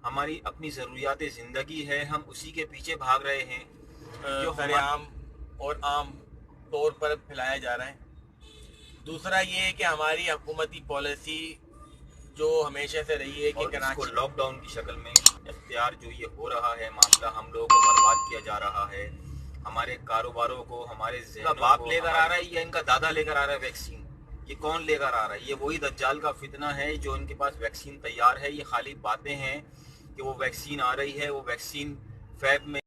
हमारी अपनी ज़रूरियात ज़िंदगी है, हम उसी के पीछे भाग रहे हैं जो सरेआम और आम तौर पर फैलाया जा रहा है। दूसरा ये है कि हमारी हुकूमती पॉलिसी जो हमेशा से रही है कि और इसको कराची लॉकडाउन की शक्ल में इख्तियार जो ये हो रहा है मामला, हम लोगों को बर्बाद किया जा रहा है। हमारे कारोबारों को, हमारे ज़हनों को बाप लेकर आ रहा है या इनका दादा लेकर आ रहा है वैक्सीन? ये कौन लेकर आ रहा है? ये वही दज्जाल का फितना है जो इनके पास वैक्सीन तैयार है। ये खाली बातें हैं कि वो वैक्सीन आ रही है, वो वैक्सीन फैब में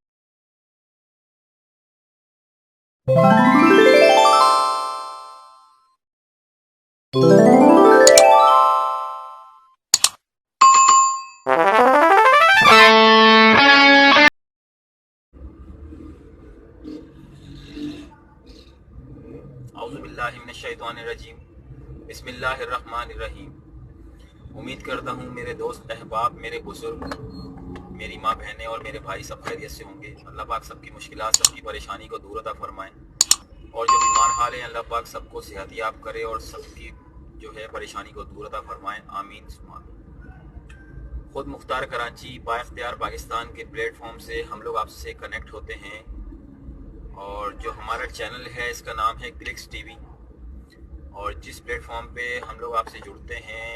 औज़ुबिल्लाहि मिनश्शैतानिर्रजीम, बिस्मिल्लाहिर्रहमानिर्रहीम। उम्मीद करता हूँ मेरे दोस्त अहबाब, मेरे बुजुर्ग, मेरी माँ बहनें और मेरे भाई सब खैरियत से होंगे। अल्लाह पाक सबकी मुश्किलात, सबकी परेशानी को दूर अता फरमाएँ और जो बीमार हाल हैं अल्लाह पाक सबको सेहतियाब करे और सबकी जो है परेशानी को दूर अता फरमाएँ। आमीन सुमा आमीन। ख़ुद मुख्तार कराची बाइख्तियार पाकिस्तान के प्लेटफॉर्म से हम लोग आपसे कनेक्ट होते हैं और जो हमारा चैनल है इसका नाम है क्लिक्स टीवी, और जिस प्लेटफॉर्म पे हम लोग आपसे जुड़ते हैं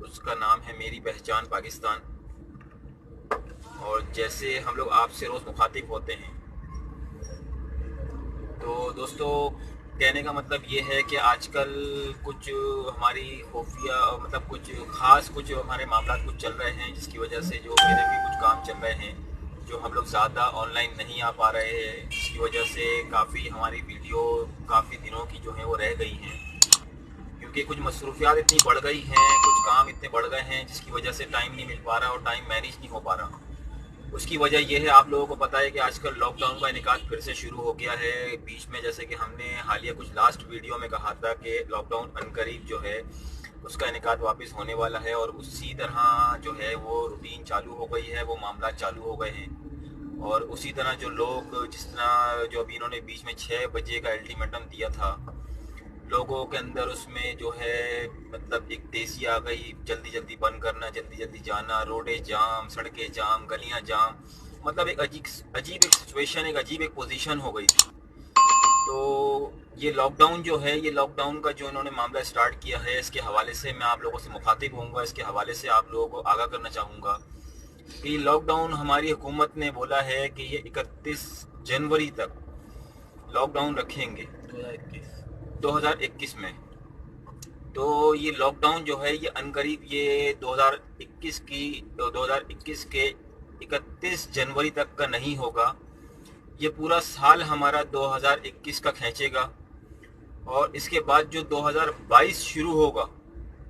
उसका नाम है मेरी पहचान पाकिस्तान। और जैसे हम लोग आपसे रोज़ मुखातिब होते हैं, तो दोस्तों कहने का मतलब ये है कि आजकल कुछ हमारी खुफिया मतलब कुछ ख़ास कुछ हमारे मामला कुछ चल रहे हैं जिसकी वजह से जो मेरे भी कुछ काम चल रहे हैं, जो हम लोग ज़्यादा ऑनलाइन नहीं आ पा रहे हैं, जिसकी वजह से काफ़ी हमारी वीडियो काफ़ी दिनों की जो है वो रह गई हैं, क्योंकि कुछ मसरूफियात इतनी बढ़ गई हैं, कुछ काम इतने बढ़ गए हैं जिसकी वजह से टाइम नहीं मिल पा रहा और टाइम मैनेज नहीं हो पा रहा। उसकी वजह यह है, आप लोगों को पता है कि आजकल लॉकडाउन का इनेकाद फिर से शुरू हो गया है। बीच में जैसे कि हमने हालिया कुछ लास्ट वीडियो में कहा था कि लॉकडाउन अनकरीब जो है उसका इनेकाद वापस होने वाला है, और उसी तरह जो है वो रूटीन चालू हो गई है, वो मामला चालू हो गए हैं। और उसी तरह जो लोग जिस तरह जो अभी इन्होंने बीच में 6 बजे का अल्टीमेटम दिया था, लोगों के अंदर उसमें जो है मतलब एक तेज़ी आ गई, जल्दी जल्दी बंद करना, जल्दी जल्दी जाना, रोडें जाम, सड़कें जाम, गलियां जाम, मतलब एक अजीब एक सिचुएशन, एक अजीब एक पोजीशन हो गई थी। तो ये लॉकडाउन जो है, ये लॉकडाउन का जो इन्होंने मामला स्टार्ट किया है, इसके हवाले से मैं आप लोगों से मुखातिब होऊंगा, इसके हवाले से आप लोगों को आगाह करना चाहूँगा कि लॉकडाउन हमारी हुकूमत ने बोला है कि ये 31 जनवरी तक लॉकडाउन रखेंगे 2021 में। तो ये लॉकडाउन जो है ये अनकरीब ये 2021 के 31 जनवरी तक का नहीं होगा, ये पूरा साल हमारा 2021 का खींचेगा, और इसके बाद जो 2022 शुरू होगा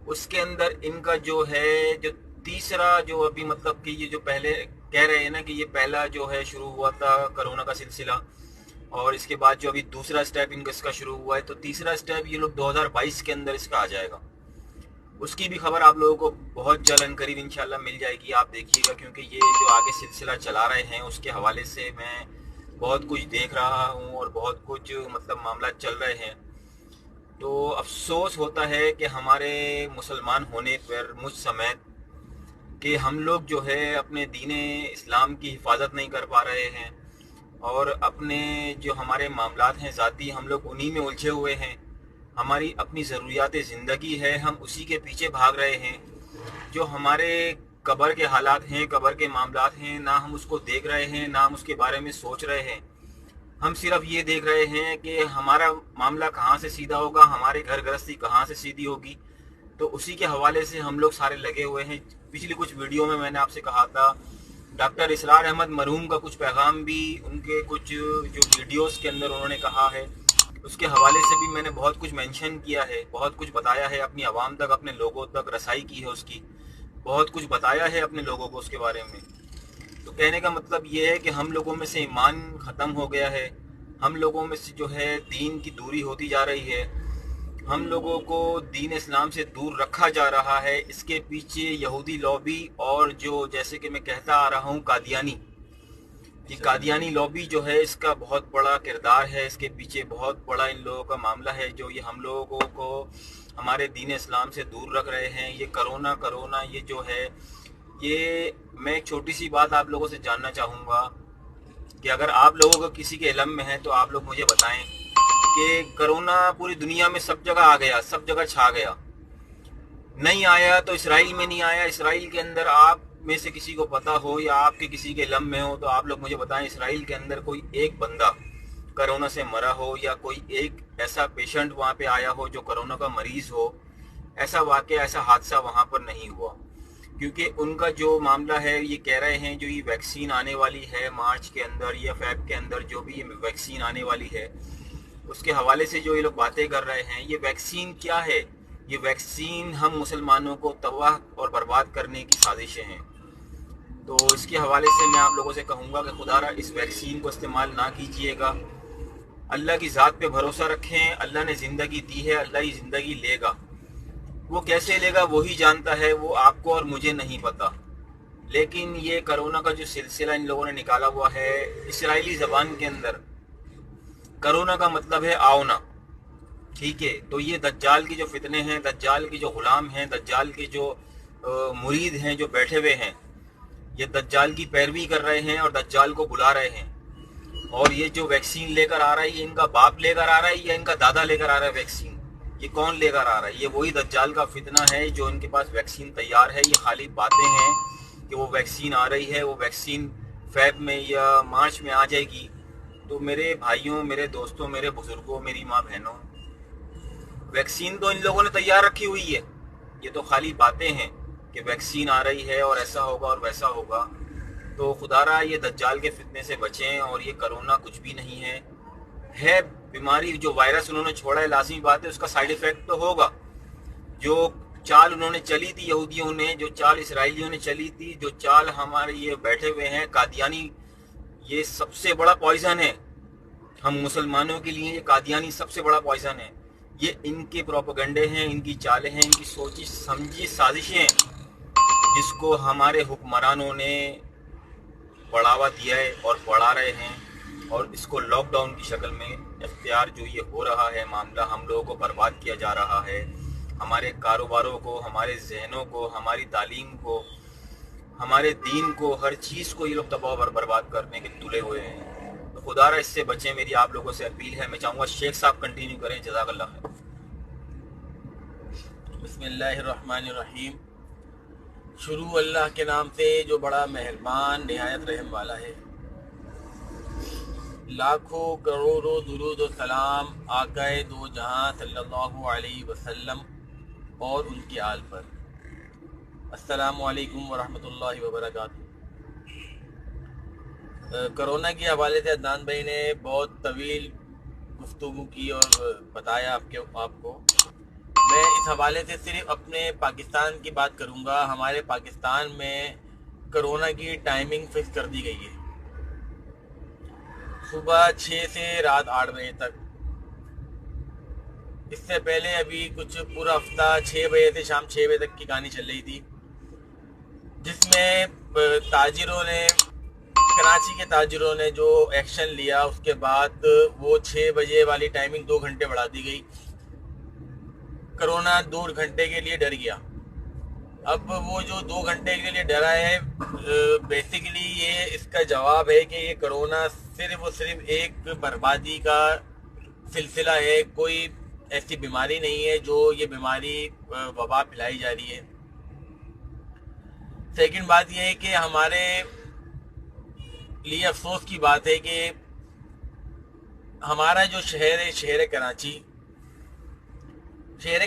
उसके अंदर इनका जो है जो तीसरा जो अभी मतलब कि ये जो पहले कह रहे हैं ना कि ये पहला जो है शुरू हुआ था कोरोना का सिलसिला, और इसके बाद जो अभी दूसरा स्टेप इनका इसका शुरू हुआ है, तो तीसरा स्टेप ये लोग 2022 के अंदर इसका आ जाएगा। उसकी भी खबर आप लोगों को बहुत जल्द करीब इंशाल्लाह मिल जाएगी, आप देखिएगा, क्योंकि ये जो आगे सिलसिला चला रहे हैं उसके हवाले से मैं बहुत कुछ देख रहा हूँ और बहुत कुछ मतलब मामला चल रहे हैं। तो अफसोस होता है कि हमारे मुसलमान होने पर मुझ समेत कि हम लोग जो है अपने दीन इस्लाम की हिफाजत नहीं कर पा रहे हैं, और अपने जो हमारे मामलात हैं ज़ाती, हम लोग उन्हीं में उलझे हुए हैं। हमारी अपनी ज़रूरियात ज़िंदगी है, हम उसी के पीछे भाग रहे हैं। जो हमारे कब्र के हालात हैं, कब्र के मामलात हैं, ना हम उसको देख रहे हैं, ना हम उसके बारे में सोच रहे हैं। हम सिर्फ ये देख रहे हैं कि हमारा मामला कहाँ से सीधा होगा, हमारे घर गृहस्थी कहाँ से सीधी होगी। तो उसी के हवाले से हम लोग सारे लगे हुए हैं। पिछली कुछ वीडियो में मैंने आपसे कहा था, डॉक्टर इसरार अहमद मरहूम का कुछ पैगाम भी उनके कुछ जो वीडियोस के अंदर उन्होंने कहा है, उसके हवाले से भी मैंने बहुत कुछ मेंशन किया है, बहुत कुछ बताया है, अपनी आवाम तक, अपने लोगों तक रसाई की है उसकी, बहुत कुछ बताया है अपने लोगों को उसके बारे में। तो कहने का मतलब ये है कि हम लोगों में से ईमान ख़त्म हो गया है, हम लोगों में से जो है दीन की दूरी होती जा रही है, हम लोगों को दीन इस्लाम से दूर रखा जा रहा है। इसके पीछे यहूदी लॉबी और जो जैसे कि मैं कहता आ रहा हूँ कादियानी, ये कादियानी लॉबी जो है इसका बहुत बड़ा किरदार है, इसके पीछे बहुत बड़ा इन लोगों का मामला है, जो ये हम लोगों को हमारे दीन इस्लाम से दूर रख रहे हैं। ये करोना ये जो है ये मैं एक छोटी सी बात आप लोगों से जानना चाहूँगा कि अगर आप लोगों को किसी के इल्म में है तो आप लोग मुझे बताएं कि कोरोना पूरी दुनिया में सब जगह आ गया, सब जगह छा गया। नहीं आया तो इसराइल में नहीं आया। इसराइल के अंदर आप में से किसी को पता हो या आपके किसी के इल्म में हो तो आप लोग मुझे बताएं, इसराइल के अंदर कोई एक बंदा कोरोना से मरा हो या कोई एक ऐसा पेशेंट वहाँ पे आया हो जो कोरोना का मरीज़ हो। ऐसा वाक़या, ऐसा हादसा वहाँ पर नहीं हुआ, क्योंकि उनका जो मामला है ये कह रहे हैं जो ये वैक्सीन आने वाली है मार्च के अंदर या फेब के अंदर, जो भी ये वैक्सीन आने वाली है उसके हवाले से जो ये लोग बातें कर रहे हैं, ये वैक्सीन क्या है? ये वैक्सीन हम मुसलमानों को तबाह और बर्बाद करने की साजिशें हैं। तो इसके हवाले से मैं आप लोगों से कहूँगा कि खुदारा इस वैक्सीन को इस्तेमाल ना कीजिएगा। अल्लाह की ज़ात पे भरोसा रखें। अल्लाह ने ज़िंदगी दी है, अल्लाह ही ज़िंदगी लेगा। वो कैसे लेगा वही जानता है, वो आपको और मुझे नहीं पता। लेकिन ये कोरोना का जो सिलसिला इन लोगों ने निकाला हुआ है, इसराइली ज़बान के अंदर कोरोना का मतलब है आओना, ठीक है। तो ये दज्जाल की जो फितने हैं, दज्जाल की जो ग़ुलाम हैं, दज्जाल के जो मुरीद हैं जो बैठे हुए हैं, ये दज्जाल की पैरवी कर रहे हैं और दज्जाल को बुला रहे हैं। और ये जो वैक्सीन लेकर आ रहा है, ये इनका बाप लेकर आ रहा है या इनका दादा लेकर आ रहा है वैक्सीन? ये कौन लेकर आ रहा है? ये वही दज्जाल का फितना है जो इनके पास वैक्सीन तैयार है। ये खाली बातें हैं कि वो वैक्सीन आ रही है, वो वैक्सीन फेब में या मार्च में आ जाएगी। तो मेरे भाइयों, मेरे दोस्तों, मेरे बुजुर्गों, मेरी माँ बहनों, वैक्सीन तो इन लोगों ने तैयार रखी हुई है। ये तो खाली बातें हैं कि वैक्सीन आ रही है और ऐसा होगा और वैसा होगा। तो खुदारा ये दज्जाल के फितने से बचें। और ये कोरोना कुछ भी नहीं है बीमारी। जो वायरस उन्होंने छोड़ा है, लाजमी बात है उसका साइड इफ़ेक्ट तो होगा। जो चाल उन्होंने चली थी यहूदियों ने, जो चाल इसराइलियों ने चली थी, जो चाल हमारे ये बैठे हुए हैं कादियानी, ये सबसे बड़ा पॉइजन है हम मुसलमानों के लिए। ये कादियानी सबसे बड़ा पॉइजन है। ये इनके प्रोपेगेंडे हैं, इनकी चालें हैं, इनकी सोची समझी साजिशें हैं, जिसको हमारे हुक्मरानों ने बढ़ावा दिया है और बढ़ा रहे हैं। और इसको लॉकडाउन की शक्ल में इख्तियार जो ये हो रहा है मामला, हम लोगों को बर्बाद किया जा रहा है। हमारे कारोबारों को, हमारे जहनों को, हमारी तालीम को, हमारे दीन को, हर चीज़ को ये लोग तबाह और बर्बाद करने के तुले हुए हैं। तो खुदारा इससे बचें, मेरी आप लोगों से अपील है। मैं चाहूँगा शेख साहब कंटिन्यू करें। जज़ाकल्लाह खैर। बिस्मिल्लाहिर्रहमानिर्रहीम। शुरू अल्लाह के नाम से जो बड़ा मेहरबान निहायत रहम वाला है। लाखों करोड़ों दुरूद और सलाम आकाए दो जहां सल्लल्लाहु अलैहि वसल्लम और उनके आल पर। अस्सलामु अलैकुम वरहमतुल्लाहि वबरकातुहू। कोरोना के हवाले से अदनान भाई ने बहुत तवील गुफ्तगू की और बताया आपको। मैं इस हवाले से सिर्फ अपने पाकिस्तान की बात करूंगा। हमारे पाकिस्तान में कोरोना की टाइमिंग फिक्स कर दी गई है, सुबह 6 से रात 8 बजे तक। इससे पहले अभी कुछ पूरा हफ्ता 6 बजे से शाम 6 बजे तक की कहानी चल रही थी, जिसमें ताजिरों ने, कराची के ताजिरों ने जो एक्शन लिया, उसके बाद वो 6 बजे वाली टाइमिंग 2 घंटे बढ़ा दी गई। कोरोना 2 घंटे के लिए डर गया। अब वो जो 2 घंटे के लिए डरा है, बेसिकली ये इसका जवाब है कि ये कोरोना सिर्फ और सिर्फ एक बर्बादी का सिलसिला है। कोई ऐसी बीमारी नहीं है जो ये बीमारी वबा फैलाई जा रही है। सेकंड बात ये है कि हमारे लिए अफसोस की बात है कि हमारा जो शहर है, शहर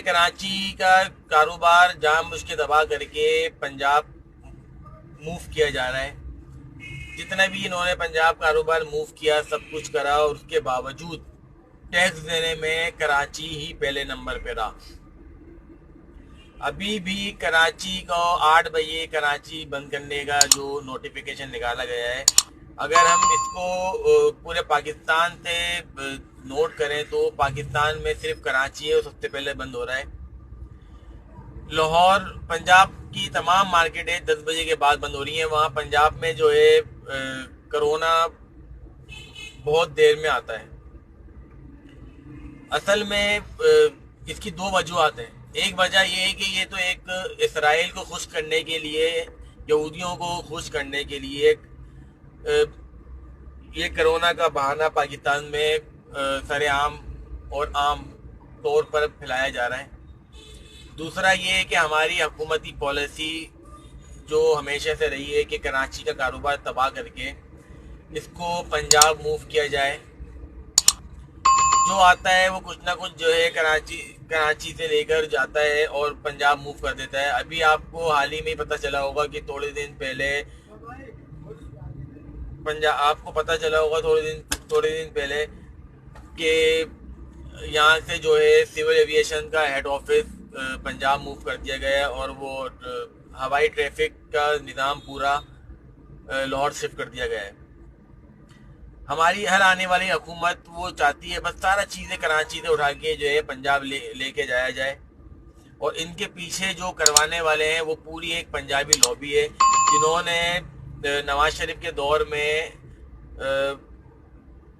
कराची का कारोबार जानबूझ के दबा करके पंजाब मूव किया जा रहा है। जितना भी इन्होंने पंजाब कारोबार मूव किया, सब कुछ करा, और उसके बावजूद टैक्स देने में कराची ही पहले नंबर पे रहा। अभी भी कराची को 8 बजे कराची बंद करने का जो नोटिफिकेशन निकाला गया है, अगर हम इसको पूरे पाकिस्तान से नोट करें तो पाकिस्तान में सिर्फ कराची है वो सबसे पहले बंद हो रहा है। लाहौर, पंजाब की तमाम मार्केटें 10 बजे के बाद बंद हो रही हैं। वहाँ पंजाब में जो है कोरोना बहुत देर में आता है। असल में इसकी 2 वजूहत हैं। एक वजह ये है कि ये तो एक इसराइल को खुश करने के लिए یہودیوں کو خوش کرنے کے لیے یہ کرونا کا بہانہ پاکستان میں سر عام اور عام طور پر پھیلایا جا رہا ہے۔ دوسرا یہ ہے کہ ہماری حکومتی پالیسی جو ہمیشہ سے رہی ہے کہ کراچی کا کاروبار تباہ کر کے اس کو پنجاب موو کیا جائے، جو آتا ہے وہ کچھ نہ کچھ جو ہے کراچی سے لے کر جاتا ہے اور پنجاب موو کر دیتا ہے۔ ابھی آپ کو حال ہی میں پتہ چلا ہوگا کہ تھوڑے دن پہلے کہ یہاں سے جو ہے سول ایویشن کا ہیڈ آفس پنجاب موو کر دیا گیا ہے اور وہ ہوائی ٹریفک کا نظام پورا لاہور شفٹ کر دیا گیا ہے۔ ہماری ہر آنے والی حکومت وہ چاہتی ہے بس سارا چیزیں کراچی سے اٹھا کے جو ہے پنجاب لے کے جایا جائے، اور ان کے پیچھے جو کروانے والے ہیں وہ پوری ایک پنجابی لابی ہے جنہوں نے نواز شریف کے دور میں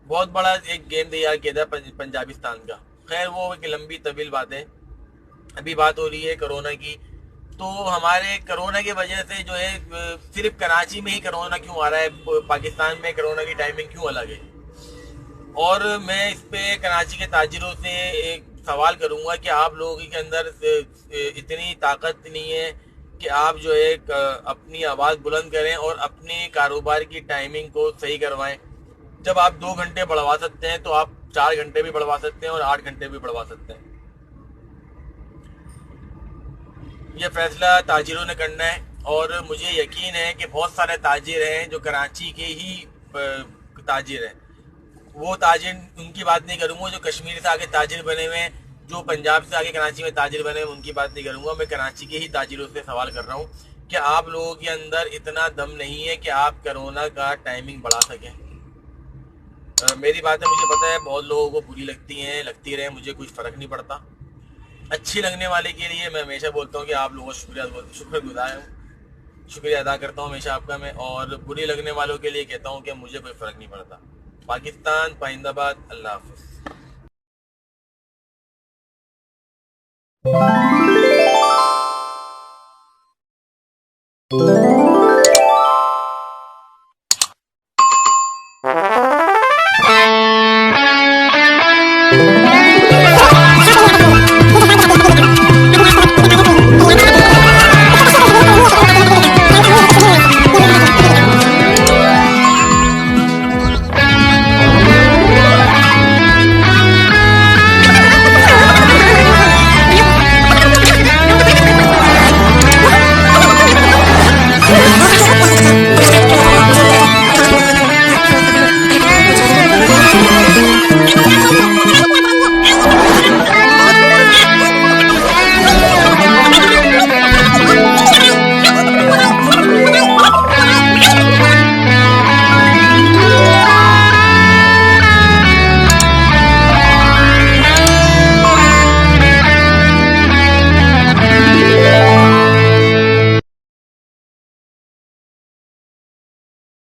بہت بڑا ایک گیم تیار کیا تھا پنجابستان کا۔ خیر وہ ایک لمبی طویل بات ہے، ابھی بات ہو رہی ہے کرونا کی۔ تو ہمارے کرونا کی وجہ سے جو ہے صرف کراچی میں ہی کرونا کیوں آ رہا ہے، پاکستان میں کرونا کی ٹائمنگ کیوں الگ ہے؟ اور میں اس پہ کراچی کے تاجروں سے ایک سوال کروں گا کہ آپ لوگوں کے اندر اتنی طاقت نہیں ہے کہ آپ جو ہے اپنی آواز بلند کریں اور اپنے کاروبار کی ٹائمنگ کو صحیح کروائیں۔ جب آپ 2 گھنٹے بڑھوا سکتے ہیں تو آپ 4 گھنٹے بھی بڑھوا سکتے ہیں اور 8 گھنٹے بھی بڑھوا سکتے ہیں۔ یہ فیصلہ تاجروں نے کرنا ہے، اور مجھے یقین ہے کہ بہت سارے تاجر ہیں جو کراچی کے ہی تاجر ہیں۔ وہ تاجر ان کی بات نہیں کروں گا جو کشمیر سے آگے تاجر بنے ہوئے ہیں، جو پنجاب سے آگے کراچی میں تاجر بنے ہوئے، ان کی بات نہیں کروں گا۔ میں کراچی کے ہی تاجروں سے سوال کر رہا ہوں کہ آپ لوگوں کے اندر اتنا دم نہیں ہے کہ آپ کرونا کا ٹائمنگ بڑھا سکیں؟ میری باتیں مجھے پتہ ہے بہت لوگوں کو بری لگتی ہیں، لگتی رہیں، مجھے کچھ فرق نہیں پڑتا۔ اچھی لگنے والے کے لیے میں ہمیشہ بولتا ہوں کہ آپ لوگوں کا شکر گزار ہوں، شکریہ ادا کرتا ہوں ہمیشہ آپ کا میں، اور بری لگنے والوں کے لیے کہتا ہوں کہ مجھے کوئی فرق نہیں پڑتا۔ پاکستان پائندہ باد، اللہ حافظ۔